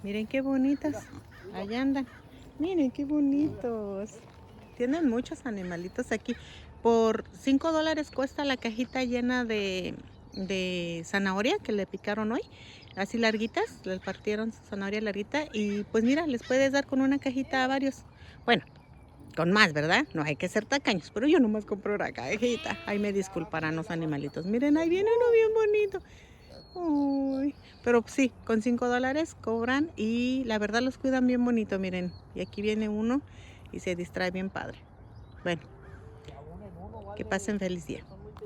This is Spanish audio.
Miren qué bonitas. Allá andan. Miren qué bonitos. Tienen muchos animalitos aquí. Por $5 cuesta la cajita llena de zanahoria que le picaron hoy. Así larguitas, les partieron zanahoria larguita. Y pues mira, les puedes dar con una cajita a varios. Bueno, con más, ¿verdad? No hay que ser tacaños, pero yo nomás compro una cajita. Ahí me disculparán los animalitos. Miren, ahí viene uno bien bonito. Uy, pero sí, con $5 cobran y la verdad los cuidan bien bonito, miren. Y aquí viene uno y se distrae bien padre. Bueno, que pasen feliz día.